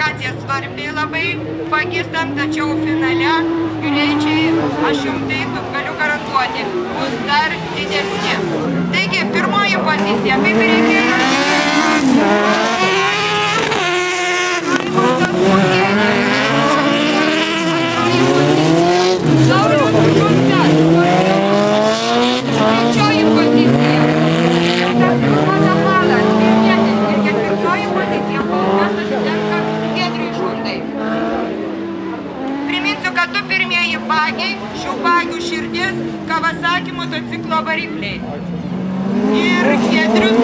kvalifikacija svarbi labai pagistam, tačiau finale greičiai, aš jums tai galiu garantuoti, bus dar didesni. Taigi, pirmoji pozicija, kaip ir reikėjo. Šių bagių širdis Kawasaki motociklo varikliai. Ir Giedrius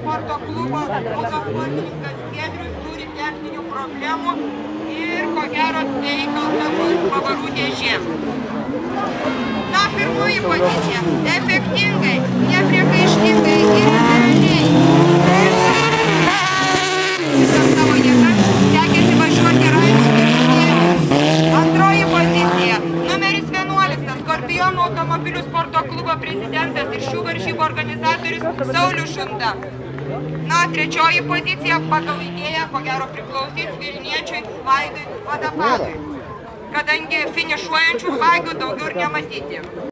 sporto klubo autosportininkas Giedrius turi techninių problemų ir ko gero tai kalta bus pavarų dėžė. Na, pirmoji pozicija. Efektingai, nepriekaištingai ir realiai. Savo jėga sekėsi važiuoti Raimui Kirškėliui. Antroji pozicija. Numeris 11. Skorpionų automobilių sporto klubo prezidentas ir šių varžybų organizatorius Saulius Šunda. Na, trečioji pozicija pagal idėją, ko gero priklausys Vilniečiui Vaidui Vadapadui, kadangi finišuojančių bagių daugiau ir nematyti.